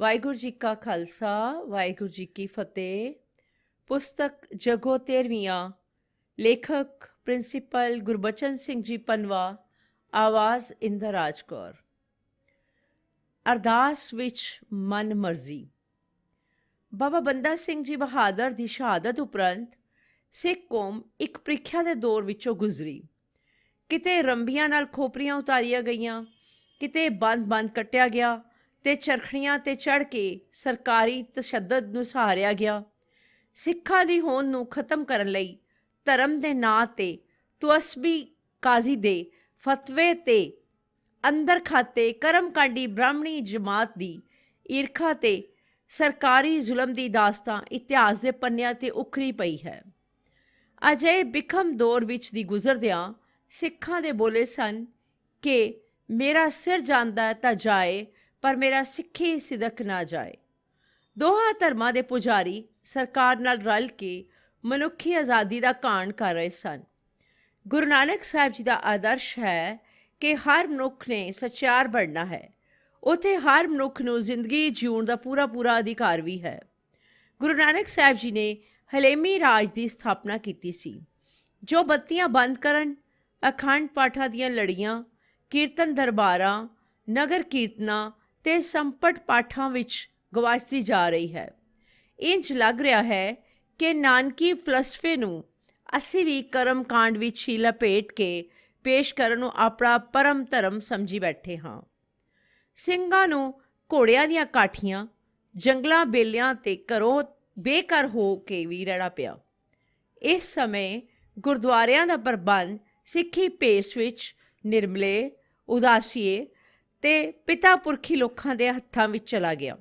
ਵਾਹਿਗੁਰੂ ਜੀ ਕਾ ਖਾਲਸਾ ਵਾਹਿਗੁਰੂ ਜੀ ਕੀ ਫਤਿਹ। ਪੁਸਤਕ ਜਗੋ 13ਵੀਂ। ਲੇਖਕ ਪ੍ਰਿੰਸੀਪਲ ਗੁਰਬਚਨ ਸਿੰਘ ਜੀ ਪਨਵਾ। ਆਵਾਜ਼ ਇੰਦਰ ਰਾਜ ਕੌਰ। ਅਰਦਾਸ ਵਿੱਚ ਮਨ ਮਰਜ਼ੀ। ਬਾਬਾ ਬੰਦਾ ਸਿੰਘ ਜੀ ਬਹਾਦਰ ਦੀ ਸ਼ਹਾਦਤ ਉਪਰੰਤ ਸਿੱਖ ਕੌਮ ਇੱਕ ਪ੍ਰੀਖਿਆ ਦੇ ਦੌਰ ਵਿੱਚੋਂ ਗੁਜ਼ਰੀ। ਕਿਤੇ ਰੰਬੀਆਂ ਨਾਲ ਖੋਪਰੀਆਂ ਉਤਾਰੀਆਂ ਗਈਆਂ, ਕਿਤੇ ਬੰਦ ਕੱਟਿਆ ਗਿਆ ਤੇ ਚਰਖੜੀਆਂ ਤੇ ਚੜ੍ਹ ਕੇ ਸਰਕਾਰੀ ਤਸ਼ੱਦਦ ਨੂੰ ਸਹਾਰਿਆ ਗਿਆ। ਸਿੱਖਾਂ ਦੀ ਹੋਂਦ ਨੂੰ ਖਤਮ ਕਰਨ ਲਈ ਧਰਮ ਦੇ ਨਾਂ ਤੇ ਤੁਅਸਬੀ ਕਾਜ਼ੀ ਦੇ ਫਤਵੇ ਤੇ ਅੰਦਰ ਖਾਤੇ ਕਰਮਕਾਂਡੀ ਬ੍ਰਾਹਮਣੀ ਜਮਾਤ ਦੀ ਈਰਖਾ ਤੇ ਸਰਕਾਰੀ ਜ਼ੁਲਮ ਦੀ ਦਾਸਤਾਂ ਇਤਿਹਾਸ ਦੇ ਪੰਨਿਆਂ ਤੇ ਉਖਰੀ ਪਈ ਹੈ। ਅਜਿਹੇ ਬਿਖਮ ਦੌਰ ਵਿੱਚ ਦੀ ਗੁਜ਼ਰਦਿਆਂ ਸਿੱਖਾਂ ਦੇ ਬੋਲੇ ਸਨ ਕਿ ਮੇਰਾ ਸਿਰ ਜਾਂਦਾ ਤਾਂ ਜਾਏ, ਪਰ ਮੇਰਾ ਸਿੱਖੀ ਸਿਦਕ ਨਾ ਜਾਏ। ਦੋਹਾਂ ਧਰਮਾਂ ਦੇ ਪੁਜਾਰੀ ਸਰਕਾਰ ਨਾਲ ਰਲ ਕੇ ਮਨੁੱਖੀ ਆਜ਼ਾਦੀ ਦਾ ਘਾਣ ਕਰ ਰਹੇ ਸਨ। ਗੁਰੂ ਨਾਨਕ ਸਾਹਿਬ ਜੀ ਦਾ ਆਦਰਸ਼ ਹੈ ਕਿ ਹਰ ਮਨੁੱਖ ਨੇ ਸੱਚਿਆਰ ਬਣਨਾ ਹੈ। ਉੱਥੇ ਹਰ ਮਨੁੱਖ ਨੂੰ ਜ਼ਿੰਦਗੀ ਜਿਉਣ ਦਾ ਪੂਰਾ ਅਧਿਕਾਰ ਵੀ ਹੈ। ਗੁਰੂ ਨਾਨਕ ਸਾਹਿਬ ਜੀ ਨੇ ਹਲੇਮੀ ਰਾਜ ਦੀ ਸਥਾਪਨਾ ਕੀਤੀ ਸੀ, ਜੋ ਬੱਤੀਆਂ ਬੰਦ ਕਰਨ, ਅਖੰਡ ਪਾਠਾਂ ਦੀਆਂ ਲੜੀਆਂ, ਕੀਰਤਨ ਦਰਬਾਰਾਂ, ਨਗਰ ਕੀਰਤਨਾਂ ਤੇ ਸੰਪਟ ਪਾਠਾਂ ਵਿੱਚ ਗਵਾਚਦੀ ਜਾ ਰਹੀ ਹੈ। ਇੰਜ ਲੱਗ ਰਿਹਾ ਹੈ ਕਿ ਨਾਨਕੀ ਫਲਸਫੇ ਨੂੰ ਅਸੀਂ ਵੀ ਕਰਮ ਕਾਂਡ ਵਿੱਚ ਹੀ ਲਪੇਟ ਕੇ ਪੇਸ਼ ਕਰਨ ਨੂੰ ਆਪਣਾ ਪਰਮ ਧਰਮ ਸਮਝੀ ਬੈਠੇ ਹਾਂ। ਸਿੰਘਾਂ ਨੂੰ ਘੋੜਿਆਂ ਦੀਆਂ ਕਾਠੀਆਂ, ਜੰਗਲਾਂ ਬੇਲਿਆਂ ਤੇ ਘਰੋਂ ਬੇਘਰ ਹੋ ਕੇ ਵੀ ਰਹਿਣਾ ਪਿਆ। ਇਸ ਸਮੇਂ ਗੁਰਦੁਆਰਿਆਂ ਦਾ ਪ੍ਰਬੰਧ ਸਿੱਖੀ ਭੇਸ ਵਿੱਚ ਨਿਰਮਲੇ, ਉਦਾਸੀਏ ਤੇ ਪਿਤਾ ਪੁਰਖੀ ਲੋਕਾਂ ਦੇ ਹੱਥਾਂ ਵਿੱਚ ਚਲਾ ਗਿਆ।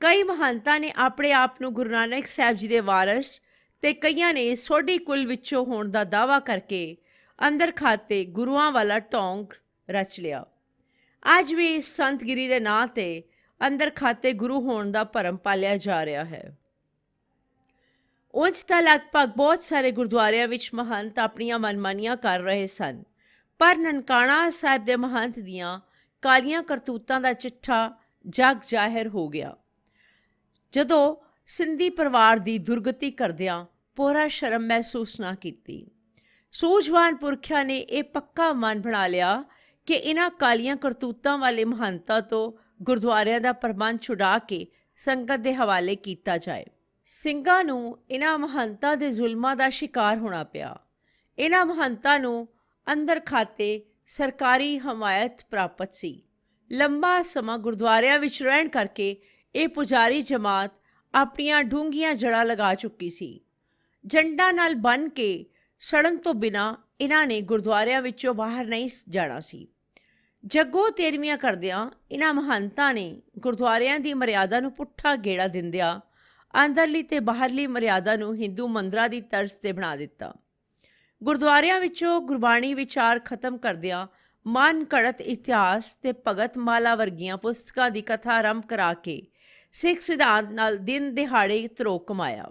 ਕਈ ਮਹੰਤਾਂ ਨੇ ਆਪਣੇ ਆਪ ਨੂੰ ਗੁਰੂ ਨਾਨਕ ਸਾਹਿਬ ਜੀ ਦੇ ਵਾਰਸ ਤੇ ਕਈਆਂ ਨੇ ਸੋਢੀ ਕੁਲ ਵਿੱਚੋਂ ਹੋਣ ਦਾ ਦਾਅਵਾ ਕਰਕੇ ਅੰਦਰ ਖਾਤੇ ਗੁਰੂਆਂ ਵਾਲਾ ਢੋਂਗ ਰਚ ਲਿਆ। ਅੱਜ ਵੀ ਸੰਤਗਿਰੀ ਦੇ ਨਾਂ ਤੇ ਅੰਦਰ ਖਾਤੇ ਗੁਰੂ ਹੋਣ ਦਾ ਭਰਮ ਪਾਲਿਆ ਜਾ ਰਿਹਾ ਹੈ। ਉਂਝ ਤਾਂ ਲਗਭਗ ਬਹੁਤ ਸਾਰੇ ਗੁਰਦੁਆਰਿਆਂ ਵਿੱਚ ਮਹੰਤ ਆਪਣੀਆਂ ਮਨਮਾਨੀਆਂ ਕਰ ਰਹੇ ਸਨ, ਪਰ ਨਨਕਾਣਾ ਸਾਹਿਬ ਦੇ ਮਹੰਤ ਦੀਆਂ ਕਾਲੀਆਂ ਕਰਤੂਤਾਂ ਦਾ ਚਿੱਠਾ ਜਗ ਜ਼ਾਹਿਰ ਹੋ ਗਿਆ। ਜਦੋਂ ਸਿੰਧੀ ਪਰਿਵਾਰ ਦੀ ਦੁਰਗਤੀ ਕਰਦਿਆਂ ਪੂਰਾ ਸ਼ਰਮ ਮਹਿਸੂਸ ਨਾ ਕੀਤੀ, ਸੂਝਵਾਨ ਪੁਰਖਿਆਂ ਨੇ ਇਹ ਪੱਕਾ ਮਨ ਬਣਾ ਲਿਆ ਕਿ ਇਹਨਾਂ ਕਾਲੀਆਂ ਕਰਤੂਤਾਂ ਵਾਲੇ ਮਹੰਤਾਂ ਤੋਂ ਗੁਰਦੁਆਰਿਆਂ ਦਾ ਪ੍ਰਬੰਧ ਛੁਡਾ ਕੇ ਸੰਗਤ ਦੇ ਹਵਾਲੇ ਕੀਤਾ ਜਾਏ। ਸਿੰਘਾਂ ਨੂੰ ਇਹਨਾਂ ਮਹੰਤਾਂ ਦੇ ਜ਼ੁਲਮਾਂ ਦਾ ਸ਼ਿਕਾਰ ਹੋਣਾ ਪਿਆ। ਇਹਨਾਂ ਮਹੰਤਾਂ ਨੂੰ ਅੰਦਰ ਖਾਤੇ ਸਰਕਾਰੀ ਹਮਾਇਤ ਪ੍ਰਾਪਤ ਸੀ। ਲੰਬਾ ਸਮਾਂ ਗੁਰਦੁਆਰਿਆਂ ਵਿੱਚ ਰਹਿਣ ਕਰਕੇ ਇਹ ਪੁਜਾਰੀ ਜਮਾਤ ਆਪਣੀਆਂ ਡੂੰਘੀਆਂ ਜੜ੍ਹਾਂ ਲਗਾ ਚੁੱਕੀ ਸੀ। ਜੰਡਾਂ ਨਾਲ ਬੰਨ੍ਹ ਕੇ ਸੜਨ ਤੋਂ ਬਿਨਾਂ ਇਹਨਾਂ ਨੇ ਗੁਰਦੁਆਰਿਆਂ ਵਿੱਚੋਂ ਬਾਹਰ ਨਹੀਂ ਜਾਣਾ ਸੀ। ਜੱਗੋ 13ਵੀਂ ਕਰਦਿਆਂ ਇਹਨਾਂ ਮਹੰਤਾਂ ਨੇ ਗੁਰਦੁਆਰਿਆਂ ਦੀ ਮਰਿਆਦਾ ਨੂੰ ਪੁੱਠਾ ਗੇੜਾ ਦਿੰਦਿਆਂ ਅੰਦਰਲੀ ਤੇ ਬਾਹਰਲੀ ਮਰਿਆਦਾ ਨੂੰ ਹਿੰਦੂ ਮੰਦਰਾਂ ਦੀ ਤਰਜ਼ ਤੇ ਬਣਾ ਦਿੱਤਾ। ਗੁਰਦੁਆਰਿਆਂ ਵਿੱਚੋਂ ਗੁਰਬਾਣੀ ਵਿਚਾਰ ਖਤਮ ਕਰਦਿਆਂ ਮਨ ਘੜਤ ਇਤਿਹਾਸ ਤੇ ਭਗਤ ਮਾਲਾ ਵਰਗੀਆਂ ਪੁਸਤਕਾਂ ਦੀ ਕਥਾ ਆਰੰਭ ਕਰਾ ਕੇ ਸਿੱਖ ਸਿਧਾਂਤ ਨਾਲ ਦਿਨ ਦਿਹਾੜੇ ਧਰੋਹ ਕਮਾਇਆ।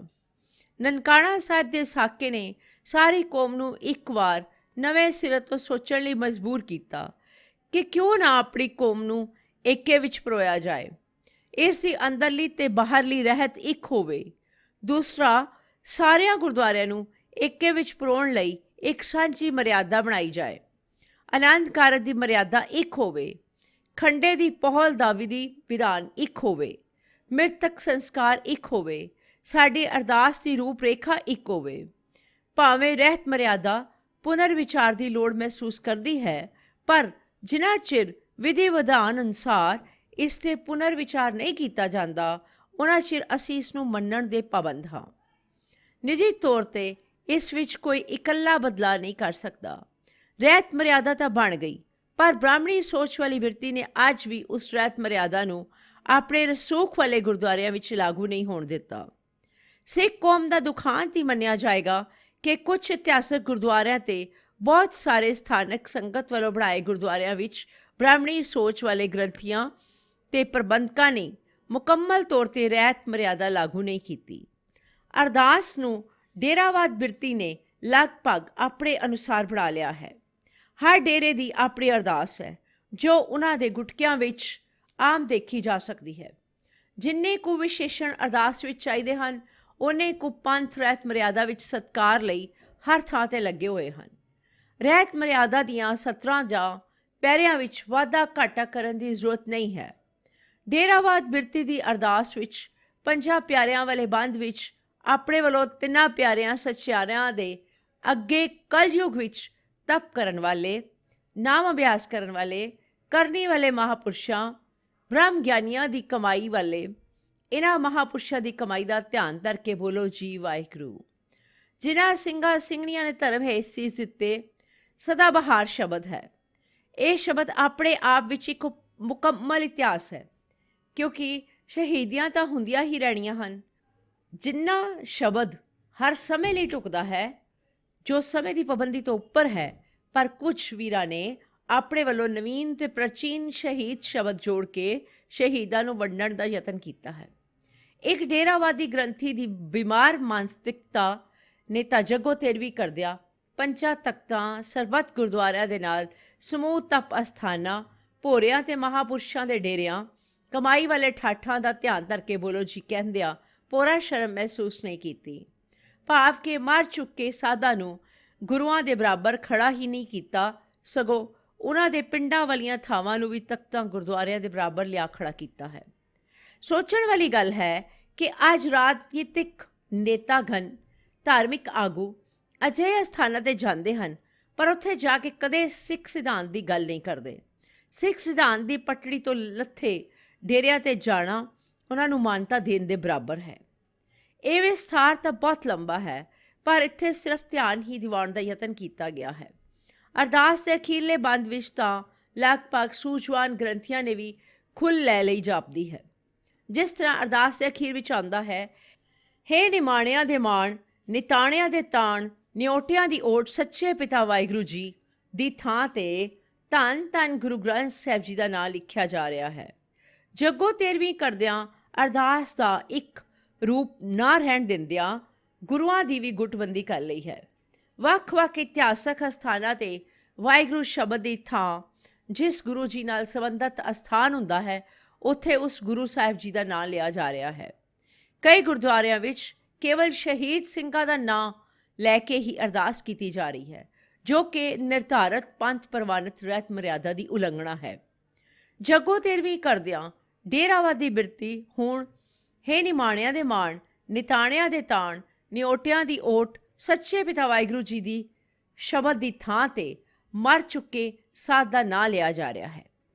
ਨਨਕਾਣਾ ਸਾਹਿਬ ਦੇ ਸਾਕੇ ਨੇ ਸਾਰੀ ਕੌਮ ਨੂੰ ਇੱਕ ਵਾਰ ਨਵੇਂ ਸਿਰੇ ਤੋਂ ਸੋਚਣ ਲਈ ਮਜਬੂਰ ਕੀਤਾ ਕਿ ਕਿਉਂ ਨਾ ਆਪਣੀ ਕੌਮ ਨੂੰ ਏਕੇ ਵਿੱਚ ਪਰੋਇਆ ਜਾਏ। ਇਸ ਦੀ ਅੰਦਰਲੀ ਤੇ ਬਾਹਰਲੀ ਰਹਿਤ ਇੱਕ ਹੋਵੇ। ਦੂਸਰਾ, ਸਾਰਿਆਂ ਗੁਰਦੁਆਰਿਆਂ ਨੂੰ ਏਕੇ ਵਿੱਚ ਪਰੋਣ ਲਈ ਇੱਕ ਸਾਂਝੀ ਮਰਿਆਦਾ ਬਣਾਈ ਜਾਏ। ਆਨੰਦ ਕਾਰਜ ਦੀ ਮਰਿਆਦਾ ਇੱਕ ਹੋਵੇ। ਖੰਡੇ ਦੀ ਪਹੁਲ ਦਾ ਵਿਧਾਨ ਇੱਕ ਹੋਵੇ। ਮ੍ਰਿਤਕ ਸੰਸਕਾਰ ਇੱਕ ਹੋਵੇ। ਸਾਡੀ ਅਰਦਾਸ ਦੀ ਰੂਪ ਰੇਖਾ ਇੱਕ ਹੋਵੇ। ਭਾਵੇਂ ਰਹਿਤ ਮਰਿਆਦਾ ਪੁਨਰ ਵਿਚਾਰ ਦੀ ਲੋੜ ਮਹਿਸੂਸ ਕਰਦੀ ਹੈ, ਪਰ ਜਿੰਨਾ ਚਿਰ ਵਿਧੀ ਵਿਧਾਨ ਅਨੁਸਾਰ ਇਸ 'ਤੇ ਪੁਨਰ ਵਿਚਾਰ ਨਹੀਂ ਕੀਤਾ ਜਾਂਦਾ, ਉਹਨਾਂ ਚਿਰ ਅਸੀਂ ਇਸ ਨੂੰ ਮੰਨਣ ਦੇ ਪਾਬੰਦ ਹਾਂ। ਨਿੱਜੀ ਤੌਰ 'ਤੇ ਇਸ ਵਿੱਚ ਕੋਈ ਇਕੱਲਾ ਬਦਲਾਅ ਨਹੀਂ ਕਰ ਸਕਦਾ। ਰਹਿਤ ਮਰਿਆਦਾ ਤਾਂ ਬਣ ਗਈ, ਪਰ ਬ੍ਰਾਹਮਣੀ ਸੋਚ ਵਾਲੀ ਬਿਰਤੀ ਨੇ ਅੱਜ ਵੀ ਉਸ ਰਹਿਤ ਮਰਿਆਦਾ ਨੂੰ ਆਪਣੇ ਰਸੂਖ ਵਾਲੇ ਗੁਰਦੁਆਰਿਆਂ ਵਿੱਚ ਲਾਗੂ ਨਹੀਂ ਹੋਣ ਦਿੱਤਾ। ਸਿੱਖ ਕੌਮ ਦਾ ਦੁਖਾਂਤ ਹੀ ਮੰਨਿਆ ਜਾਏਗਾ ਕਿ ਕੁਝ ਇਤਿਹਾਸਕ ਗੁਰਦੁਆਰਿਆਂ ਤੇ ਬਹੁਤ ਸਾਰੇ ਸਥਾਨਕ ਸੰਗਤ ਵੱਲੋਂ ਬਣਾਏ ਗੁਰਦੁਆਰਿਆਂ ਵਿੱਚ ਬ੍ਰਾਹਮਣੀ ਸੋਚ ਵਾਲੇ ਗ੍ਰੰਥੀਆਂ ਤੇ ਪ੍ਰਬੰਧਕਾਂ ਨੇ ਮੁਕੰਮਲ ਤੌਰ 'ਤੇ ਰਹਿਤ ਮਰਿਆਦਾ ਲਾਗੂ ਨਹੀਂ ਕੀਤੀ। ਅਰਦਾਸ ਨੂੰ ਡੇਰਾਵਾਦ ਬਿਰਤੀ ਨੇ ਲਗਭਗ ਆਪਣੇ ਅਨੁਸਾਰ ਬਣਾ ਲਿਆ ਹੈ। ਹਰ ਡੇਰੇ ਦੀ ਆਪਣੀ ਅਰਦਾਸ ਹੈ, ਜੋ ਉਹਨਾਂ ਦੇ ਗੁਟਕਿਆਂ ਵਿੱਚ ਆਮ ਦੇਖੀ ਜਾ ਸਕਦੀ ਹੈ। ਜਿੰਨੇ ਕੁ ਵਿਸ਼ੇਸ਼ਣ ਅਰਦਾਸ ਵਿੱਚ ਚਾਹੀਦੇ ਹਨ, ਓਨੇ ਕੁ ਪੰਥ ਰਹਿਤ ਮਰਿਆਦਾ ਵਿੱਚ ਸਤਿਕਾਰ ਲਈ ਹਰ ਥਾਂ 'ਤੇ ਲੱਗੇ ਹੋਏ ਹਨ। ਰਹਿਤ ਮਰਿਆਦਾ ਦੀਆਂ ਸਤਰਾਂ ਜਾਂ ਪੈਰਿਆਂ ਵਿੱਚ ਵਾਧਾ ਘਾਟਾ ਕਰਨ ਦੀ ਜ਼ਰੂਰਤ ਨਹੀਂ ਹੈ। ਡੇਰਾਵਾਦ ਬਿਰਤੀ ਦੀ ਅਰਦਾਸ ਵਿੱਚ ਪੰਜਾਂ ਪਿਆਰਿਆਂ ਵਾਲੇ ਬੰਦ ਵਿੱਚ ਆਪਣੇ ਵੱਲੋਂ ਤਿੰਨਾਂ ਪਿਆਰਿਆਂ ਸੱਚਿਆਰਿਆਂ ਦੇ ਅੱਗੇ ਕਲਯੁਗ ਵਿੱਚ ਤਪ ਕਰਨ ਵਾਲੇ, ਨਾਮ ਅਭਿਆਸ ਕਰਨ ਵਾਲੇ, ਕਰਨੀ ਵਾਲੇ ਮਹਾਂਪੁਰਸ਼ਾਂ, ਬ੍ਰਹਮ ਗਿਆਨੀਆਂ ਦੀ ਕਮਾਈ ਵਾਲੇ ਇਹਨਾਂ ਮਹਾਂਪੁਰਸ਼ਾਂ ਦੀ ਕਮਾਈ ਦਾ ਧਿਆਨ ਧਰ ਕੇ ਬੋਲੋ ਜੀ ਵਾਹਿਗੁਰੂ। ਜਿਨ੍ਹਾਂ ਸਿੰਘਾਂ ਸਿੰਘਣੀਆਂ ਨੇ ਧਰਮ ਹੇਠ ਸੀਸ ਦਿੱਤੇ, ਸਦਾ ਬਹਾਰ ਸ਼ਬਦ ਹੈ। ਇਹ ਸ਼ਬਦ ਆਪਣੇ ਆਪ ਵਿੱਚ ਇੱਕ ਮੁਕੰਮਲ ਇਤਿਹਾਸ ਹੈ, ਕਿਉਂਕਿ ਸ਼ਹੀਦੀਆਂ ਤਾਂ ਹੁੰਦੀਆਂ ਹੀ ਰਹਿਣੀਆਂ ਹਨ। ਜਿੰਨਾ ਸ਼ਬਦ ਹਰ ਸਮੇਂ ਲਈ ਢੁਕਦਾ ਹੈ, ਜੋ ਸਮੇਂ ਦੀ ਪਾਬੰਦੀ ਤੋਂ ਉੱਪਰ ਹੈ, ਪਰ ਕੁਝ ਵੀਰਾਂ ਨੇ ਆਪਣੇ ਵੱਲੋਂ ਨਵੀਨ ਤੇ ਪ੍ਰਾਚੀਨ ਸ਼ਹੀਦ ਸ਼ਬਦ ਜੋੜ ਕੇ ਸ਼ਹੀਦਾਂ ਨੂੰ ਵੰਡਣ ਦਾ ਯਤਨ ਕੀਤਾ ਹੈ। ਇੱਕ ਡੇਰਾਵਾਦੀ ਗ੍ਰੰਥੀ ਦੀ ਬਿਮਾਰ ਮਾਨਸਿਕਤਾ ਨੇ ਤਾਂ ਜੱਗੋ ਤੇਰਵੀਂ ਕਰਦਿਆਂ ਪੰਜਾਂ ਤਖਤਾਂ, ਸਰਬੱਤ ਗੁਰਦੁਆਰਿਆਂ ਦੇ ਨਾਲ ਸਮੂਹ ਤਪ ਅਸਥਾਨਾਂ, ਭੋਰਿਆਂ ਤੇ ਮਹਾਂਪੁਰਸ਼ਾਂ ਦੇ ਡੇਰਿਆਂ, ਕਮਾਈ ਵਾਲੇ ਠਾਠਾਂ ਦਾ ਧਿਆਨ ਧਰ ਕੇ ਬੋਲੋ ਜੀ ਕਹਿੰਦਿਆਂ ਪੂਰਾ ਸ਼ਰਮ ਮਹਿਸੂਸ ਨਹੀਂ ਕੀਤੀ। ਭਾਵ ਕਿ ਮਰ ਚੁੱਕੇ ਸਾਧਾਂ ਨੂੰ ਗੁਰੂਆਂ ਦੇ ਬਰਾਬਰ ਖੜਾ ਹੀ ਨਹੀਂ ਕੀਤਾ, ਸਗੋਂ ਉਹਨਾਂ ਦੇ ਪਿੰਡਾਂ ਵਾਲੀਆਂ ਥਾਵਾਂ ਨੂੰ ਵੀ ਤਖਤਾਂ ਗੁਰਦੁਆਰਿਆਂ ਦੇ ਬਰਾਬਰ ਲਿਆ ਖੜਾ ਕੀਤਾ ਹੈ। ਸੋਚਣ ਵਾਲੀ ਗੱਲ ਹੈ ਕਿ ਅੱਜ ਰਾਜਨੀਤਿਕ ਨੇਤਾਗਣ, ਧਾਰਮਿਕ ਆਗੂ ਅਜਿਹੇ ਸਥਾਨਾਂ 'ਤੇ ਜਾਂਦੇ ਹਨ, ਪਰ ਉੱਥੇ ਜਾ ਕੇ ਕਦੇ ਸਿੱਖ ਸਿਧਾਂਤ ਦੀ ਗੱਲ ਨਹੀਂ ਕਰਦੇ। ਸਿੱਖ ਸਿਧਾਂਤ ਦੀ ਪਟੜੀ ਤੋਂ ਲੱਥੇ ਡੇਰਿਆਂ 'ਤੇ ਜਾਣਾ ਉਹਨਾਂ ਨੂੰ ਮਾਨਤਾ ਦੇਣ ਦੇ ਬਰਾਬਰ ਹੈ। ਇਹ ਵਿਸਥਾਰ ਤਾਂ ਬਹੁਤ ਲੰਬਾ ਹੈ, ਪਰ ਇੱਥੇ ਸਿਰਫ ਧਿਆਨ ਹੀ ਦਿਵਾਉਣ ਦਾ ਯਤਨ ਕੀਤਾ ਗਿਆ ਹੈ। ਅਰਦਾਸ ਦੇ ਅਖੀਰਲੇ ਬੰਦ ਵਿੱਚ ਤਾਂ ਲਗਭਗ ਸੂਝਵਾਨ ਗ੍ਰੰਥੀਆਂ ਨੇ ਵੀ ਖੁੱਲ੍ਹ ਲੈ ਲਈ ਜਾਪਦੀ ਹੈ। ਜਿਸ ਤਰ੍ਹਾਂ ਅਰਦਾਸ ਦੇ ਅਖੀਰ ਵਿੱਚ ਆਉਂਦਾ ਹੈ, ਹੇ ਨਿਮਾਣਿਆਂ ਦੇ ਮਾਣ, ਨਿਤਾਣਿਆਂ ਦੇ ਤਾਣ, ਨਿਓਟਿਆਂ ਦੀ ਓਟ ਸੱਚੇ ਪਿਤਾ ਵਾਹਿਗੁਰੂ ਜੀ ਦੀ ਥਾਂ 'ਤੇ ਧੰਨ ਧੰਨ ਗੁਰੂ ਗ੍ਰੰਥ ਸਾਹਿਬ ਜੀ ਦਾ ਨਾਂ ਲਿਖਿਆ ਜਾ ਰਿਹਾ ਹੈ। ਜੱਗੋ ਤੇਰਵੀਂ ਕਰਦਿਆਂ ਅਰਦਾਸ ਦਾ ਇੱਕ ਰੂਪ ਨਾ ਰਹਿਣ ਦਿੰਦਿਆਂ ਗੁਰੂਆਂ ਦੀ ਵੀ ਗੁੱਟਬੰਦੀ ਕਰ ਲਈ ਹੈ। ਵੱਖ-ਵੱਖ ਇਤਿਹਾਸਕ ਅਸਥਾਨਾਂ 'ਤੇ ਵਾਹਿਗੁਰੂ ਸ਼ਬਦ ਦੀ ਥਾਂ ਜਿਸ ਗੁਰੂ ਜੀ ਨਾਲ ਸੰਬੰਧਿਤ ਅਸਥਾਨ ਹੁੰਦਾ ਹੈ, ਉੱਥੇ ਉਸ ਗੁਰੂ ਸਾਹਿਬ ਜੀ ਦਾ ਨਾਂ ਲਿਆ ਜਾ ਰਿਹਾ ਹੈ। ਕਈ ਗੁਰਦੁਆਰਿਆਂ ਵਿੱਚ ਕੇਵਲ ਸ਼ਹੀਦ ਸਿੰਘਾਂ ਦਾ ਨਾਂ ਲੈ ਕੇ ਹੀ ਅਰਦਾਸ ਕੀਤੀ ਜਾ ਰਹੀ ਹੈ, ਜੋ ਕਿ ਨਿਰਧਾਰਤ ਪੰਥ ਪ੍ਰਵਾਨਿਤ ਰਹਿਤ ਮਰਿਆਦਾ ਦੀ ਉਲੰਘਣਾ ਹੈ। ਜੱਗੋ ਤੇਰਵੀਂ ਕਰਦਿਆਂ ਡੇਰਾਵਾਦੀ ਬਿਰਤੀ ਹੁਣ ਹੇ ਨਿਮਾਣਿਆਂ ਦੇ ਮਾਣ, ਨਿਤਾਣਿਆਂ ਦੇ ਤਾਣ, ਨਿਓਟਿਆਂ ਦੀ ਓਟ ਸੱਚੇ ਪਿਤਾ ਵਾਹਿਗੁਰੂ ਜੀ ਦੀ ਸ਼ਬਦ ਦੀ ਥਾਂ 'ਤੇ ਮਰ ਚੁੱਕੇ ਸਾਧ ਦਾ ਨਾਂ ਲਿਆ ਜਾ ਰਿਹਾ ਹੈ।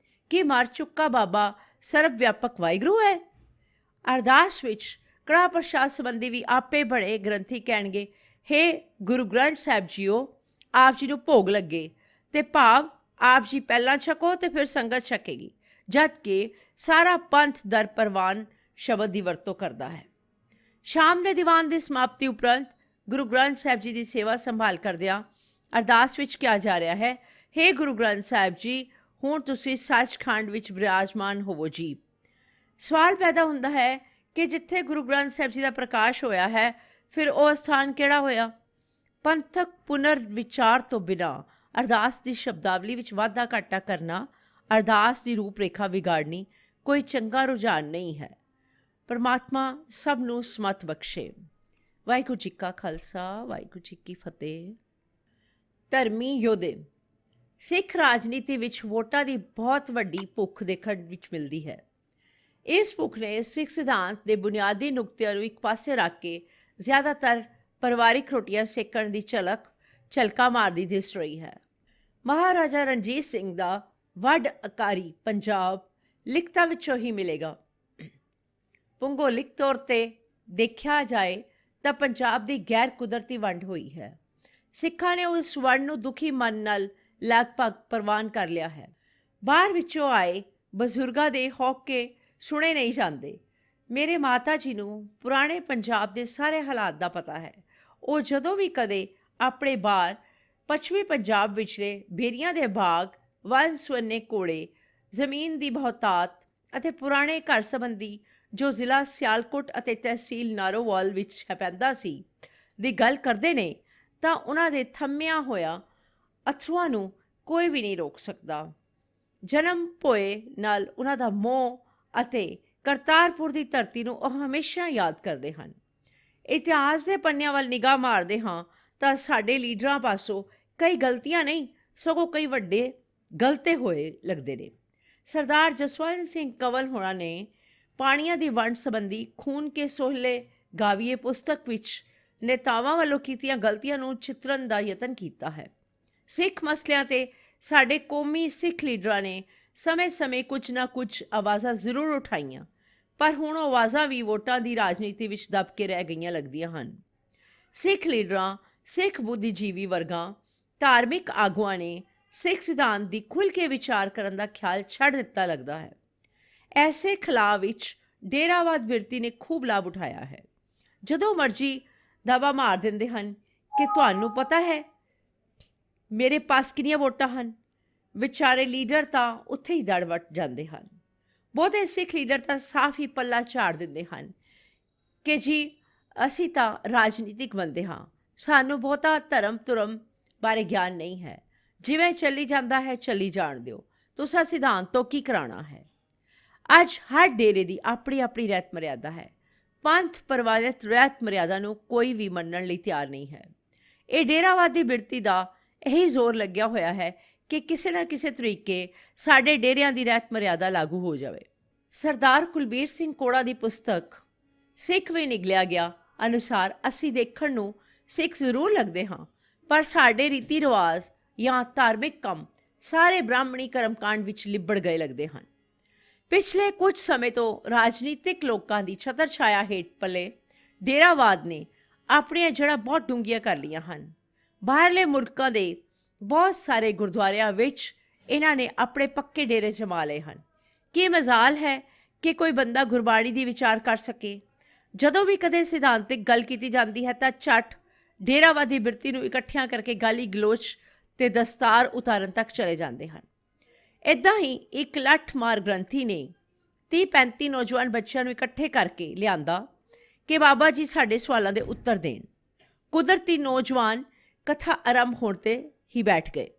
ਕੀ ਮਰ ਚੁੱਕਾ ਬਾਬਾ ਸਰਬ ਵਿਆਪਕ ਵਾਹਿਗੁਰੂ ਹੈ? ਅਰਦਾਸ ਵਿੱਚ ਕੜਾਹ ਪ੍ਰਸ਼ਾਦ ਸੰਬੰਧੀ ਵੀ ਆਪੇ ਬੜੇ ਗ੍ਰੰਥੀ ਕਹਿਣਗੇ, ਹੇ ਗੁਰੂ ਗ੍ਰੰਥ ਸਾਹਿਬ ਜੀਓ, ਆਪ ਜੀ ਨੂੰ ਭੋਗ ਲੱਗੇ, ਤੇ ਭਾਵ ਆਪ ਜੀ ਪਹਿਲਾਂ ਛਕੋ ਤੇ ਫਿਰ ਸੰਗਤ ਛਕੇਗੀ, ਜਦ ਕਿ ਸਾਰਾ ਪੰਥ ਦਰ ਪ੍ਰਵਾਨ ਸ਼ਬਦ ਦੀ ਵਰਤੋਂ ਕਰਦਾ ਹੈ। ਸ਼ਾਮ ਦੇ ਦੀਵਾਨ ਦੀ ਸਮਾਪਤੀ ਉਪਰੰਤ ਗੁਰੂ ਗ੍ਰੰਥ ਸਾਹਿਬ ਜੀ ਦੀ ਸੇਵਾ ਸੰਭਾਲ ਕਰਦਿਆਂ ਅਰਦਾਸ ਵਿੱਚ ਕਿਹਾ ਜਾ ਰਿਹਾ ਹੈ, ਹੇ ਗੁਰੂ ਗ੍ਰੰਥ ਸਾਹਿਬ ਜੀ, ਹੁਣ ਤੁਸੀਂ ਸੱਚਖੰਡ ਵਿੱਚ ਬਿਰਾਜਮਾਨ ਹੋਵੋ ਜੀ। ਸਵਾਲ ਪੈਦਾ ਹੁੰਦਾ ਹੈ ਕਿ ਜਿੱਥੇ ਗੁਰੂ ਗ੍ਰੰਥ ਸਾਹਿਬ ਜੀ ਦਾ ਪ੍ਰਕਾਸ਼ ਹੋਇਆ ਹੈ, ਫਿਰ ਉਹ ਸਥਾਨ ਕਿਹੜਾ ਹੋਇਆ? ਪੰਥਕ ਪੁਨਰ ਵਿਚਾਰ ਤੋਂ ਬਿਨਾਂ ਅਰਦਾਸ ਦੀ ਸ਼ਬਦਾਵਲੀ ਵਿੱਚ ਵਾਧਾ ਘਾਟਾ ਕਰਨਾ, ਅਰਦਾਸ ਦੀ ਰੂਪ ਰੇਖਾ ਵਿਗਾੜਨੀ ਕੋਈ ਚੰਗਾ ਰੁਝਾਨ ਨਹੀਂ ਹੈ। ਪਰਮਾਤਮਾ ਸਭ ਨੂੰ ਸਮਤ ਬਖਸ਼ੇ। ਵਾਹਿਗੁਰੂ ਜੀ ਕਾ ਖਾਲਸਾ, ਵਾਹਿਗੁਰੂ ਜੀ ਕੀ ਫਤਿਹ। ਧਰਮੀ ਯੋਧੇ। ਸਿੱਖ ਰਾਜਨੀਤੀ ਵਿੱਚ ਵੋਟਾਂ ਦੀ ਬਹੁਤ ਵੱਡੀ ਭੁੱਖ ਦੇਖਣ ਵਿੱਚ ਮਿਲਦੀ ਹੈ। ਇਸ ਭੁੱਖ ਨੇ ਸਿੱਖ ਸਿਧਾਂਤ ਦੇ ਬੁਨਿਆਦੀ ਨੁਕਤਿਆਂ ਨੂੰ ਇੱਕ ਪਾਸੇ ਰੱਖ ਕੇ ਜ਼ਿਆਦਾਤਰ ਪਰਿਵਾਰਿਕ ਰੋਟੀਆਂ ਸੇਕਣ ਦੀ ਝਲਕਾ ਮਾਰਦੀ ਦਿਸ ਰਹੀ ਹੈ। ਮਹਾਰਾਜਾ ਰਣਜੀਤ ਸਿੰਘ ਦਾ ਵੱਡ ਅਕਾਰੀ ਪੰਜਾਬ ਲਿਖਤਾਂ ਵਿੱਚੋਂ ਹੀ ਮਿਲੇਗਾ। ਭੂਗੋਲਿਕ ਤੌਰ 'ਤੇ ਦੇਖਿਆ ਜਾਏ ਤਾਂ ਪੰਜਾਬ ਦੀ ਗੈਰ ਕੁਦਰਤੀ ਵੰਡ ਹੋਈ ਹੈ। ਸਿੱਖਾਂ ਨੇ ਉਸ ਵੰਡ ਨੂੰ ਦੁਖੀ ਮਨ ਨਾਲ ਲਗਭਗ ਪ੍ਰਵਾਨ ਕਰ ਲਿਆ ਹੈ। ਬਾਹਰ ਵਿੱਚੋਂ ਆਏ ਬਜ਼ੁਰਗਾਂ ਦੇ ਹੋਕੇ ਸੁਣੇ ਨਹੀਂ ਜਾਂਦੇ। ਮੇਰੇ ਮਾਤਾ ਜੀ ਨੂੰ ਪੁਰਾਣੇ ਪੰਜਾਬ ਦੇ ਸਾਰੇ ਹਾਲਾਤ ਦਾ ਪਤਾ ਹੈ। ਉਹ ਜਦੋਂ ਵੀ ਕਦੇ ਆਪਣੇ ਬਾਹਰ ਪੱਛਮੀ ਪੰਜਾਬ ਵਿਚਲੇ ਬੇਰੀਆਂ ਦੇ ਬਾਗ, ਵੰਨ ਸੁਵੰਨੇ ਘੋੜੇ, ਜ਼ਮੀਨ ਦੀ ਬਹੁਤਾਤ ਅਤੇ ਪੁਰਾਣੇ ਘਰ ਸੰਬੰਧੀ ਜੋ ਜ਼ਿਲ੍ਹਾ ਸਿਆਲਕੋਟ ਅਤੇ ਤਹਿਸੀਲ ਨਾਰੋਵਾਲ ਵਿੱਚ ਪੈਂਦਾ ਸੀ ਦੀ ਗੱਲ ਕਰਦੇ ਨੇ, ਤਾਂ ਉਹਨਾਂ ਦੇ ਥੰਮਿਆ ਹੋਇਆ ਅਥਰੂਆਂ ਨੂੰ ਕੋਈ ਵੀ ਨਹੀਂ ਰੋਕ ਸਕਦਾ। ਜਨਮ ਭੋਏ ਨਾਲ ਉਹਨਾਂ ਦਾ ਮੋਹ ਅਤੇ ਕਰਤਾਰਪੁਰ ਦੀ ਧਰਤੀ ਨੂੰ ਉਹ ਹਮੇਸ਼ਾ ਯਾਦ ਕਰਦੇ ਹਨ। ਇਤਿਹਾਸ ਦੇ ਪੰਨਿਆਂ ਵੱਲ ਨਿਗਾਹ ਮਾਰਦੇ ਹਾਂ ਤਾਂ ਸਾਡੇ ਲੀਡਰਾਂ ਪਾਸੋਂ ਕਈ ਗਲਤੀਆਂ ਨਹੀਂ, ਸਗੋਂ ਕਈ ਵੱਡੇ ਗਲਤੇ ਹੋਏ ਲੱਗਦੇ ਨੇ। ਸਰਦਾਰ ਜਸਵੰਤ ਸਿੰਘ ਕੰਵਲ ਹੋਣਾ ਨੇ ਪਾਣੀਆਂ ਦੀ ਵੰਡ ਸੰਬੰਧੀ ਖੂਨ ਕੇ ਸੋਹਲੇ ਗਾਵੀਏ ਪੁਸਤਕ ਵਿੱਚ ਨੇਤਾਵਾਂ ਵੱਲੋਂ ਕੀਤੀਆਂ ਗਲਤੀਆਂ ਨੂੰ ਚਿਤਰਨ ਦਾ ਯਤਨ ਕੀਤਾ ਹੈ। ਸਿੱਖ ਮਸਲਿਆਂ 'ਤੇ ਸਾਡੇ ਕੌਮੀ ਸਿੱਖ ਲੀਡਰਾਂ ਨੇ ਸਮੇਂ-ਸਮੇਂ ਕੁਝ ਨਾ ਕੁਝ ਆਵਾਜ਼ਾਂ ਜ਼ਰੂਰ ਉਠਾਈਆਂ, ਪਰ ਹੁਣ ਉਹ ਆਵਾਜ਼ਾਂ ਵੀ ਵੋਟਾਂ ਦੀ ਰਾਜਨੀਤੀ ਵਿੱਚ ਦਬ ਕੇ ਰਹਿ ਗਈਆਂ ਲੱਗਦੀਆਂ ਹਨ। ਸਿੱਖ ਲੀਡਰਾਂ, ਸਿੱਖ ਬੁੱਧੀਜੀਵੀ ਵਰਗਾਂ, ਧਾਰਮਿਕ ਆਗੂਆਂ ਨੇ ਸਿੱਖ ਸਿਧਾਂਤ ਦੀ ਖੁੱਲ੍ਹ ਕੇ ਵਿਚਾਰ ਕਰਨ ਦਾ ਖਿਆਲ ਛੱਡ ਦਿੱਤਾ ਲੱਗਦਾ ਹੈ। ਐਸੇ ਖਿਲਾਫ ਵਿੱਚ ਡੇਰਾਵਾਦ ਬਿਰਤੀ ਨੇ ਖੂਬ ਲਾਭ ਉਠਾਇਆ ਹੈ। ਜਦੋਂ ਮਰਜ਼ੀ ਦਾਅਵਾ ਮਾਰ ਦਿੰਦੇ ਹਨ ਕਿ ਤੁਹਾਨੂੰ ਪਤਾ ਹੈ ਮੇਰੇ ਪਾਸ ਕਿੰਨੀਆਂ ਵੋਟਾਂ ਹਨ। ਵਿਚਾਰੇ ਲੀਡਰ ਤਾਂ ਉੱਥੇ ਹੀ ਦੜ ਵੱਟ ਜਾਂਦੇ ਹਨ। ਬਹੁਤੇ ਸਿੱਖ ਲੀਡਰ ਤਾਂ ਸਾਫ਼ ਹੀ ਪੱਲਾ ਝਾੜ ਦਿੰਦੇ ਹਨ ਕਿ ਜੀ ਅਸੀਂ ਤਾਂ ਰਾਜਨੀਤਿਕ ਬੰਦੇ ਹਾਂ, ਸਾਨੂੰ ਬਹੁਤਾ ਧਰਮ ਧੁਰਮ ਬਾਰੇ ਗਿਆਨ ਨਹੀਂ ਹੈ, ਜਿਵੇਂ ਚੱਲੀ ਜਾਂਦਾ ਹੈ ਚੱਲੀ ਜਾਣ ਦਿਓ, ਤੁਸੀਂ ਸਿਧਾਂਤ ਤੋਂ ਕੀ ਕਰਾਉਣਾ ਹੈ। ਅੱਜ ਹਰ ਡੇਰੇ ਦੀ ਆਪਣੀ ਆਪਣੀ ਰਹਿਤ ਮਰਿਆਦਾ ਹੈ। ਪੰਥ ਪ੍ਰਵਾਨਿਤ ਰਹਿਤ ਮਰਿਆਦਾ ਨੂੰ ਕੋਈ ਵੀ ਮੰਨਣ ਲਈ ਤਿਆਰ ਨਹੀਂ ਹੈ। ਇਹ ਡੇਰਾਵਾਦੀ ਬਿਰਤੀ ਦਾ ਇਹੀ ਜ਼ੋਰ ਲੱਗਿਆ ਹੋਇਆ ਹੈ ਕਿ ਕਿਸੇ ਨਾ ਕਿਸੇ ਤਰੀਕੇ ਸਾਡੇ ਡੇਰਿਆਂ ਦੀ ਰਹਿਤ ਮਰਿਆਦਾ ਲਾਗੂ ਹੋ ਜਾਵੇ। ਸਰਦਾਰ ਕੁਲਬੀਰ ਸਿੰਘ ਕੋੜਾ ਦੀ ਪੁਸਤਕ ਸਿੱਖ ਵੀ ਨਿਗਲਿਆ ਗਿਆ ਅਨੁਸਾਰ ਅਸੀਂ ਦੇਖਣ ਨੂੰ ਸਿੱਖ ਜ਼ਰੂਰ ਲੱਗਦੇ ਹਾਂ, ਪਰ ਸਾਡੇ ਰੀਤੀ ਰਿਵਾਜ਼ ਜਾਂ ਧਾਰਮਿਕ ਕੰਮ ਸਾਰੇ ਬ੍ਰਾਹਮਣੀ ਕਰਮਕਾਂਡ ਵਿੱਚ ਲਿਬੜ ਗਏ ਲੱਗਦੇ ਹਨ। ਪਿਛਲੇ ਕੁਝ ਸਮੇਂ ਤੋਂ ਰਾਜਨੀਤਿਕ ਲੋਕਾਂ ਦੀ ਛਤਰ ਛਾਇਆ ਹੇਠ ਪਲੇ ਡੇਰਾਵਾਦ ਨੇ ਆਪਣੀਆਂ ਜੜ੍ਹਾਂ ਬਹੁਤ ਡੂੰਘੀਆਂ ਕਰ ਲਈਆਂ ਹਨ। ਬਾਹਰਲੇ ਮੁਲਕਾਂ ਦੇ ਬਹੁਤ ਸਾਰੇ ਗੁਰਦੁਆਰਿਆਂ ਵਿੱਚ ਇਹਨਾਂ ਨੇ ਆਪਣੇ ਪੱਕੇ ਡੇਰੇ ਜਮਾ ਲਏ ਹਨ। ਕੀ ਮਜ਼ਾਲ ਹੈ ਕਿ ਕੋਈ ਬੰਦਾ ਗੁਰਬਾਣੀ ਦੀ ਵਿਚਾਰ ਕਰ ਸਕੇ। ਜਦੋਂ ਵੀ ਕਦੇ ਸਿਧਾਂਤਿਕ ਗੱਲ ਕੀਤੀ ਜਾਂਦੀ ਹੈ ਤਾਂ ਝੱਟ ਡੇਰਾਵਾਦੀ ਬਿਰਤੀ ਨੂੰ ਇਕੱਠਿਆਂ ਕਰਕੇ ਗਾਲੀ ਗਲੋਚ ਤੇ ਦਸਤਾਰ ਉਤਾਰਨ ਤੱਕ ਚਲੇ ਜਾਂਦੇ ਹਨ। ਇੱਦਾਂ ਹੀ ਇੱਕ ਲੱਠ ਮਾਰ ਗ੍ਰੰਥੀ ਨੇ 30-35 ਨੌਜਵਾਨ ਬੱਚਿਆਂ ਨੂੰ ਇਕੱਠੇ ਕਰਕੇ ਲਿਆਂਦਾ ਕਿ ਬਾਬਾ ਜੀ ਸਾਡੇ ਸਵਾਲਾਂ ਦੇ ਉੱਤਰ ਦੇਣ। ਕੁਦਰਤੀ ਨੌਜਵਾਨ ਕਥਾ ਆਰੰਭ ਹੋਣ 'ਤੇ ਹੀ ਬੈਠ ਗਏ।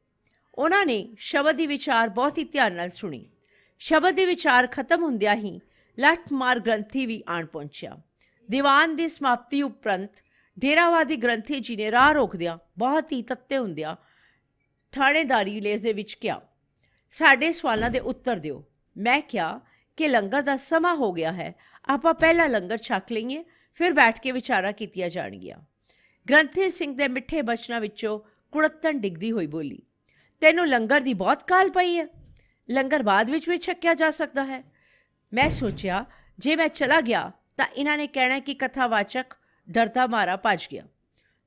ਉਹਨਾਂ ਨੇ ਸ਼ਬਦ ਦੀ ਵਿਚਾਰ ਬਹੁਤ ਹੀ ਧਿਆਨ ਨਾਲ ਸੁਣੀ। ਸ਼ਬਦ ਦੀ ਵਿਚਾਰ ਖਤਮ ਹੁੰਦਿਆਂ ਹੀ ਲੱਠ ਮਾਰ ਗ੍ਰੰਥੀ ਵੀ ਆਣ ਪਹੁੰਚਿਆ। ਦੀਵਾਨ ਦੀ ਸਮਾਪਤੀ ਉਪਰੰਤ ਡੇਰਾਵਾਦੀ ਗ੍ਰੰਥੀ ਜੀ ਨੇ ਰਾਹ ਰੋਕਦਿਆਂ ਬਹੁਤ ਹੀ ਤੱਤੇ ਹੁੰਦਿਆਂ ਥਾਣੇਦਾਰੀ ਲਹਿਜ਼ੇ ਵਿੱਚ ਕਿਹਾ, ਸਾਡੇ ਸਵਾਲਾਂ ਦੇ ਉੱਤਰ ਦਿਓ। ਮੈਂ ਕਿਹਾ ਕਿ ਲੰਗਰ ਦਾ ਸਮਾਂ ਹੋ ਗਿਆ ਹੈ, ਆਪਾਂ ਪਹਿਲਾਂ ਲੰਗਰ ਛਕ ਲਈਏ, ਫਿਰ ਬੈਠ ਕੇ ਵਿਚਾਰਾਂ ਕੀਤੀਆਂ ਜਾਣਗੀਆਂ। ਗ੍ਰੰਥੀ ਸਿੰਘ ਦੇ ਮਿੱਠੇ ਬਚਨਾਂ ਵਿੱਚੋਂ ਕੁੜੱਤਣ ਡਿੱਗਦੀ ਹੋਈ ਬੋਲੀ, ਤੈਨੂੰ ਲੰਗਰ ਦੀ ਬਹੁਤ ਕਾਹਲ ਪਈ ਹੈ, ਲੰਗਰ ਬਾਅਦ ਵਿੱਚ ਵੀ ਛਕਿਆ ਜਾ ਸਕਦਾ ਹੈ। ਮੈਂ ਸੋਚਿਆ ਜੇ ਮੈਂ ਚਲਾ ਗਿਆ ਤਾਂ ਇਹਨਾਂ ਨੇ ਕਹਿਣਾ ਕਿ ਕਥਾਵਾਚਕ ਡਰਦਾ ਮਾਰਾ ਭੱਜ ਗਿਆ।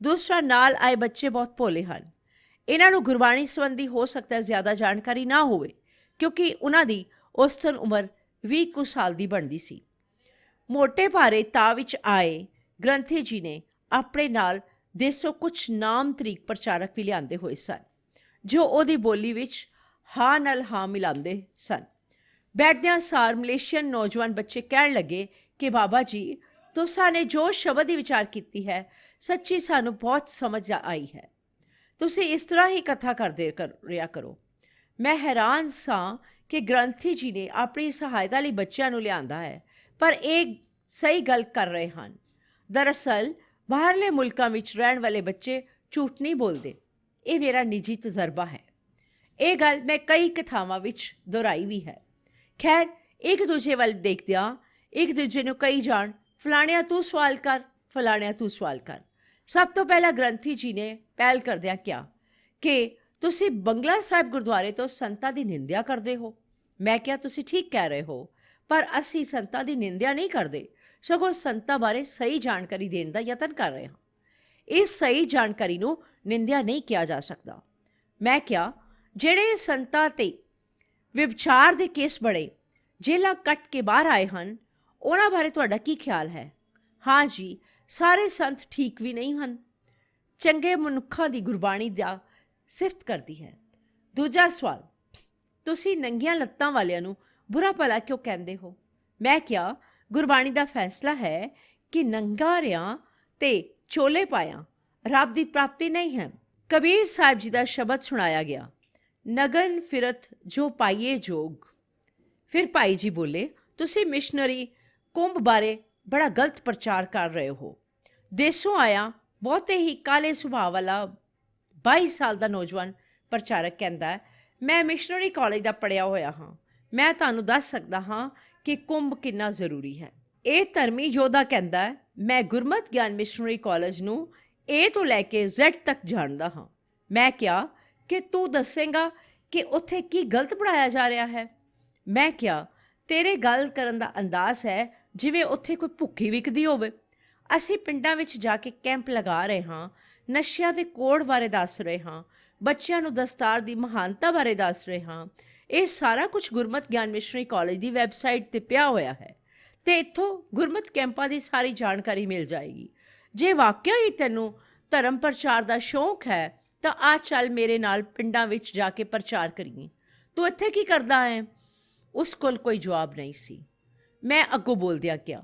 ਦੂਸਰਾ, ਨਾਲ ਆਏ ਬੱਚੇ ਬਹੁਤ ਭੋਲੇ ਹਨ। ਇਹਨਾਂ ਨੂੰ ਗੁਰਬਾਣੀ ਸੰਬੰਧੀ ਹੋ ਸਕਦਾ ਜ਼ਿਆਦਾ ਜਾਣਕਾਰੀ ਨਾ ਹੋਵੇ, ਕਿਉਂਕਿ ਉਹਨਾਂ ਦੀ ਔਸਤਨ ਉਮਰ 20 ਕੁ ਸਾਲ ਦੀ ਬਣਦੀ ਸੀ। ਮੋਟੇ ਭਾਰੇ ਤਾਅ ਵਿੱਚ ਆਏ ਗ੍ਰੰਥੀ ਜੀ ਨੇ ਆਪਣੇ ਨਾਲ ਦੇਸੋਂ ਕੁਝ ਨਾਮ ਤਰੀਕ ਪ੍ਰਚਾਰਕ ਵੀ ਲਿਆਂਦੇ ਹੋਏ ਸਨ, ਜੋ ਉਹਦੀ ਬੋਲੀ ਵਿੱਚ ਹਾਂ ਨਾਲ ਹਾਂ ਮਿਲਾਉਂਦੇ ਸਨ। ਬੈਠਦਿਆਂ ਸਾਰ ਮਲੇਸ਼ੀਅਨ ਨੌਜਵਾਨ ਬੱਚੇ ਕਹਿਣ ਲੱਗੇ ਕਿ ਬਾਬਾ ਜੀ, ਤੁਸਾਂ ਨੇ ਜੋ ਸ਼ਬਦ ਦੀ ਵਿਚਾਰ ਕੀਤੀ ਹੈ, ਸੱਚੀ ਸਾਨੂੰ ਬਹੁਤ ਸਮਝ ਆਈ ਹੈ। ਤੁਸੀਂ ਇਸ ਤਰ੍ਹਾਂ ਹੀ ਕਥਾ ਕਰਦੇ ਰਿਹਾ ਕਰੋ। ਮੈਂ ਹੈਰਾਨ ਸਾਂ ਕਿ ਗ੍ਰੰਥੀ ਜੀ ਨੇ ਆਪਣੀ ਸਹਾਇਤਾ ਲਈ ਬੱਚਿਆਂ ਨੂੰ ਲਿਆਂਦਾ ਹੈ, ਪਰ ਇਹ ਸਹੀ ਗੱਲ ਕਰ ਰਹੇ ਹਨ। ਦਰਅਸਲ ਬਾਹਰਲੇ ਮੁਲਕਾਂ ਵਿੱਚ ਰਹਿਣ ਵਾਲੇ ਬੱਚੇ ਝੂਠ ਨਹੀਂ ਬੋਲਦੇ। ਇਹ ਮੇਰਾ ਨਿੱਜੀ ਤਜਰਬਾ ਹੈ। ਇਹ ਗੱਲ ਮੈਂ ਕਈ ਕਥਾਵਾਂ ਵਿੱਚ ਦੁਹਰਾਈ ਵੀ ਹੈ। ਖੈਰ, ਇੱਕ ਦੂਜੇ ਵੱਲ ਦੇਖਦਿਆਂ ਇੱਕ ਦੂਜੇ ਨੂੰ ਕਹੀ ਜਾਣ, ਫਲਾਣਿਆਂ ਤੂੰ ਸਵਾਲ ਕਰ, ਫਲਾਣਿਆਂ ਤੂੰ ਸਵਾਲ ਕਰ। ਸਭ ਤੋਂ ਪਹਿਲਾਂ ਗ੍ਰੰਥੀ ਜੀ ਨੇ ਪਹਿਲ ਕਰਦਿਆਂ ਕਿਹਾ ਕਿ ਤੁਸੀਂ ਬੰਗਲਾ ਸਾਹਿਬ ਗੁਰਦੁਆਰੇ ਤੋਂ ਸੰਤਾਂ ਦੀ ਨਿੰਦਿਆ ਕਰਦੇ ਹੋ। ਮੈਂ ਕਿਹਾ ਤੁਸੀਂ ਠੀਕ ਕਹਿ ਰਹੇ ਹੋ, ਪਰ ਅਸੀਂ ਸੰਤਾਂ ਦੀ ਨਿੰਦਿਆ ਨਹੀਂ ਕਰਦੇ, ਸਗੋਂ ਸੰਤਾਂ ਬਾਰੇ ਸਹੀ ਜਾਣਕਾਰੀ ਦੇਣ ਦਾ ਯਤਨ ਕਰ ਰਹੇ ਹਾਂ। ਇਸ ਸਹੀ ਜਾਣਕਾਰੀ ਨੂੰ ਨਿੰਦਿਆ ਨਹੀਂ ਕਿਹਾ ਜਾ ਸਕਦਾ। ਮੈਂ ਕਿਹਾ ਜਿਹੜੇ ਸੰਤਾਂ ਤੇ ਵਿਭਚਾਰ ਦੇ ਕੇਸ ਬੜੇ ਜੇਲਾਂ ਕੱਟ ਕੇ ਬਾਹਰ ਆਏ ਹਨ, ਉਹਨਾਂ ਬਾਰੇ ਤੁਹਾਡਾ ਕੀ ਖਿਆਲ ਹੈ? ਹਾਂ ਜੀ, ਸਾਰੇ ਸੰਤ ਠੀਕ ਵੀ ਨਹੀਂ ਹਨ। ਚੰਗੇ ਮਨੁੱਖਾਂ ਦੀ ਗੁਰਬਾਣੀ ਦਾ ਸਿਫਤ ਕਰਦੀ ਹੈ। ਦੂਜਾ ਸਵਾਲ, ਤੁਸੀਂ ਨੰਗੀਆਂ ਲੱਤਾਂ ਵਾਲਿਆਂ ਨੂੰ ਬੁਰਾ ਭਲਾ ਕਿਉਂ ਕਹਿੰਦੇ ਹੋ? ਮੈਂ ਕਿਹਾ ਗੁਰਬਾਣੀ ਦਾ ਫੈਸਲਾ ਹੈ ਕਿ ਨੰਗਾ ਰਿਆਂ ਤੇ ਚੋਲੇ ਪਾਇਆ ਰੱਬ ਦੀ ਪ੍ਰਾਪਤੀ ਨਹੀਂ ਹੈ। ਕਬੀਰ ਸਾਹਿਬ ਜੀ ਦਾ ਸ਼ਬਦ ਸੁਣਾਇਆ ਗਿਆ, ਨਗਨ ਫਿਰਤ ਜੋ ਪਾਈਏ ਜੋਗ। ਫਿਰ ਭਾਈ ਜੀ ਬੋਲੇ, ਤੁਸੀਂ ਮਿਸ਼ਨਰੀ ਕੁੰਭ ਬਾਰੇ ਬੜਾ ਗਲਤ ਪ੍ਰਚਾਰ ਕਰ ਰਹੇ ਹੋ। ਦੇਸੋਂ ਆਇਆ ਬਹੁਤੇ ਹੀ ਕਾਲੇ ਸੁਭਾਅ ਵਾਲਾ 22 ਸਾਲ ਦਾ ਨੌਜਵਾਨ ਪ੍ਰਚਾਰਕ ਕਹਿੰਦਾ ਹੈ, ਮੈਂ ਮਿਸ਼ਨਰੀ ਕਾਲਜ ਦਾ ਪੜ੍ਹਿਆ ਹੋਇਆ ਹਾਂ, ਮੈਂ ਤੁਹਾਨੂੰ ਦੱਸ ਸਕਦਾ ਹਾਂ ਕਿ ਕੁੰਭ ਕਿੰਨਾ ਜ਼ਰੂਰੀ ਹੈ। ਇਹ ਧਰਮੀ ਯੋਧਾ ਕਹਿੰਦਾ ਹੈ, ਮੈਂ ਗੁਰਮਤਿ ਗਿਆਨ ਮਿਸ਼ਨਰੀ ਕਾਲਜ ਨੂੰ A ਤੋਂ ਲੈ ਕੇ Z ਤੱਕ ਜਾਣਦਾ ਹਾਂ। ਮੈਂ ਕਿਹਾ ਕਿ ਤੂੰ ਦੱਸੇਂਗਾ ਕਿ ਉੱਥੇ ਕੀ ਗਲਤ ਪੜ੍ਹਾਇਆ ਜਾ ਰਿਹਾ ਹੈ। ਮੈਂ ਕਿਹਾ ਤੇਰੇ ਗੱਲ ਕਰਨ ਦਾ ਅੰਦਾਜ਼ ਹੈ ਜਿਵੇਂ ਉੱਥੇ ਕੋਈ ਭੁੱਖੀ ਵਿਕਦੀ ਹੋਵੇ। ਅਸੀਂ ਪਿੰਡਾਂ ਵਿੱਚ ਜਾ ਕੇ ਕੈਂਪ ਲਗਾ ਰਹੇ ਹਾਂ, ਨਸ਼ਿਆਂ ਦੇ ਕੋਡ ਬਾਰੇ ਦੱਸ ਰਹੇ ਹਾਂ, ਬੱਚਿਆਂ ਨੂੰ ਦਸਤਾਰ ਦੀ ਮਹਾਨਤਾ ਬਾਰੇ ਦੱਸ ਰਹੇ ਹਾਂ। ਇਹ ਸਾਰਾ ਕੁਝ ਗੁਰਮਤਿ ਗਿਆਨ ਮਿਸ਼ਨਰੀ ਕਾਲਜ ਦੀ ਵੈਬਸਾਈਟ 'ਤੇ ਪਿਆ ਹੋਇਆ ਹੈ ਅਤੇ ਇੱਥੋਂ ਗੁਰਮਤਿ ਕੈਂਪਾਂ ਦੀ ਸਾਰੀ ਜਾਣਕਾਰੀ ਮਿਲ ਜਾਏਗੀ। ਜੇ ਵਾਕਿਆ ਹੀ ਤੈਨੂੰ ਧਰਮ ਪ੍ਰਚਾਰ ਦਾ ਸ਼ੌਂਕ ਹੈ ਤਾਂ ਆ ਚੱਲ ਮੇਰੇ ਨਾਲ ਪਿੰਡਾਂ ਵਿੱਚ ਜਾ ਕੇ ਪ੍ਰਚਾਰ ਕਰੀਏ। ਤੂੰ ਇੱਥੇ ਕੀ ਕਰਦਾ ਹੈ? ਉਸ ਕੋਲ ਕੋਈ ਜਵਾਬ ਨਹੀਂ ਸੀ। ਮੈਂ ਅੱਗੋਂ ਬੋਲਦਿਆਂ ਕਿਹਾ,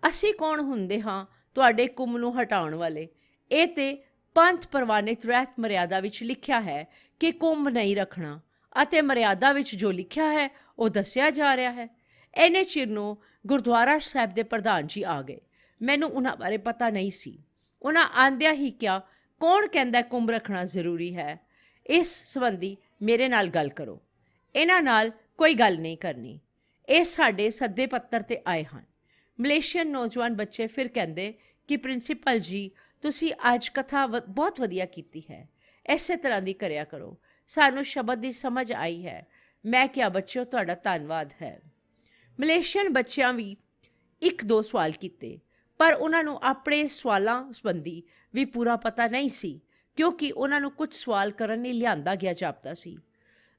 ਅਸੀਂ ਕੌਣ ਹੁੰਦੇ ਹਾਂ ਤੁਹਾਡੇ ਕੁੰਭ ਨੂੰ ਹਟਾਉਣ ਵਾਲੇ? ਇਹ ਤੇ ਪੰਥ ਪ੍ਰਵਾਨਿਤ ਰਹਿਤ ਮਰਿਆਦਾ ਵਿੱਚ ਲਿਖਿਆ ਹੈ ਕਿ ਕੁੰਭ ਨਹੀਂ ਰੱਖਣਾ, ਅਤੇ ਮਰਿਆਦਾ ਵਿੱਚ ਜੋ ਲਿਖਿਆ ਹੈ ਉਹ ਦੱਸਿਆ ਜਾ ਰਿਹਾ ਹੈ। ਇੰਨੇ ਚਿਰ ਨੂੰ ਗੁਰਦੁਆਰਾ ਸਾਹਿਬ ਦੇ ਪ੍ਰਧਾਨ ਜੀ ਆ ਗਏ। ਮੈਨੂੰ ਉਹਨਾਂ ਬਾਰੇ ਪਤਾ ਨਹੀਂ ਸੀ। ਉਹਨਾਂ ਆਂਦਿਆਂ ਹੀ ਕਿਹਾ, ਕੌਣ ਕਹਿੰਦਾ ਕੁੰਭ ਰੱਖਣਾ ਜ਼ਰੂਰੀ ਹੈ? ਇਸ ਸੰਬੰਧੀ ਮੇਰੇ ਨਾਲ ਗੱਲ ਕਰੋ। ਇਹਨਾਂ ਨਾਲ ਕੋਈ ਗੱਲ ਨਹੀਂ ਕਰਨੀ। ਇਹ ਸਾਡੇ ਸੱਦੇ ਪੱਤਰ 'ਤੇ ਆਏ ਹਨ। ਮਲੇਸ਼ੀਅਨ ਨੌਜਵਾਨ ਬੱਚੇ ਫਿਰ ਕਹਿੰਦੇ ਕਿ ਪ੍ਰਿੰਸੀਪਲ ਜੀ, ਤੁਸੀਂ ਅੱਜ ਕਥਾ ਬਹੁਤ ਵਧੀਆ ਕੀਤੀ ਹੈ, ਇਸੇ ਤਰ੍ਹਾਂ ਦੀ ਕਰਿਆ ਕਰੋ, ਸਾਨੂੰ ਸ਼ਬਦ ਦੀ ਸਮਝ ਆਈ ਹੈ। ਮੈਂ ਕਿਹਾ, ਬੱਚਿਓ ਤੁਹਾਡਾ ਧੰਨਵਾਦ ਹੈ। ਮਲੇਸ਼ੀਅਨ ਬੱਚਿਆਂ ਵੀ 1-2 ਸਵਾਲ ਕੀਤੇ, ਪਰ ਉਹਨਾਂ ਨੂੰ ਆਪਣੇ ਸਵਾਲਾਂ ਸੰਬੰਧੀ ਵੀ ਪੂਰਾ ਪਤਾ ਨਹੀਂ ਸੀ, ਕਿਉਂਕਿ ਉਹਨਾਂ ਨੂੰ ਕੁਝ ਸਵਾਲ ਕਰਨ ਲਈ ਲਿਆਂਦਾ ਗਿਆ ਜਾਪਦਾ ਸੀ।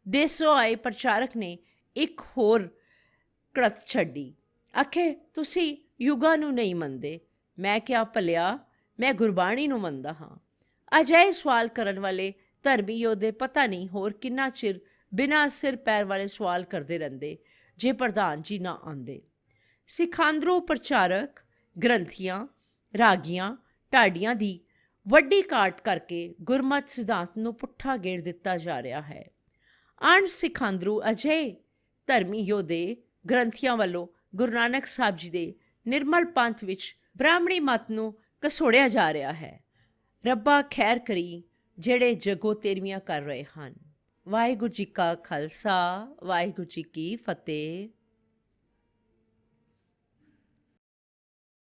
ਦੇਸੋਂ ਆਏ ਪ੍ਰਚਾਰਕ ਨੇ ਇੱਕ ਹੋਰ ਕੜਤ ਛੱਡੀ, ਆਖੇ ਤੁਸੀਂ ਯੁਗਾਂ ਨੂੰ ਨਹੀਂ ਮੰਨਦੇ। ਮੈਂ ਕਿਹਾ, ਭਲਿਆ ਮੈਂ ਗੁਰਬਾਣੀ ਨੂੰ ਮੰਨਦਾ ਹਾਂ। ਅਜਿਹੇ ਸਵਾਲ ਕਰਨ ਵਾਲੇ ਧਰਮੀ ਯੋਧੇ ਪਤਾ ਨਹੀਂ ਹੋਰ ਕਿੰਨਾ ਚਿਰ ਬਿਨਾਂ ਸਿਰ ਪੈਰ ਵਾਲੇ ਸਵਾਲ ਕਰਦੇ ਰਹਿੰਦੇ ਜੇ ਪ੍ਰਧਾਨ ਜੀ ਨਾ ਆਉਂਦੇ। ਸਿਖਾਂਦਰੂ ਪ੍ਰਚਾਰਕ, ਗ੍ਰੰਥੀਆਂ, ਰਾਗੀਆਂ, ਢਾਡੀਆਂ ਦੀ ਵੱਡੀ ਘਾਟ ਕਰਕੇ ਗੁਰਮਤਿ ਸਿਧਾਂਤ ਨੂੰ ਪੁੱਠਾ ਗੇੜ ਦਿੱਤਾ ਜਾ ਰਿਹਾ ਹੈ। ਅਣ ਸਿਖਾਂਦਰੂ ਅਜਿਹੇ ਧਰਮੀ ਯੋਧੇ, ਗ੍ਰੰਥੀਆਂ ਵੱਲੋਂ ਗੁਰੂ ਨਾਨਕ ਸਾਹਿਬ ਜੀ ਦੇ ਨਿਰਮਲ ਪੰਥ ਵਿੱਚ ਬ੍ਰਾਹਮਣੀ ਮਤ ਨੂੰ ਘਸੋੜਿਆ ਜਾ ਰਿਹਾ ਹੈ। ਰੱਬਾ ਖੈਰ ਕਰੀ ਜਿਹੜੇ ਜਗੋ ਤੇਰਵੀਆਂ ਕਰ ਰਹੇ ਹਨ। ਵਾਹਿਗੁਰੂ ਜੀ ਕਾ ਖਾਲਸਾ, ਵਾਹਿਗੁਰੂ ਜੀ ਕੀ ਫਤਿਹ।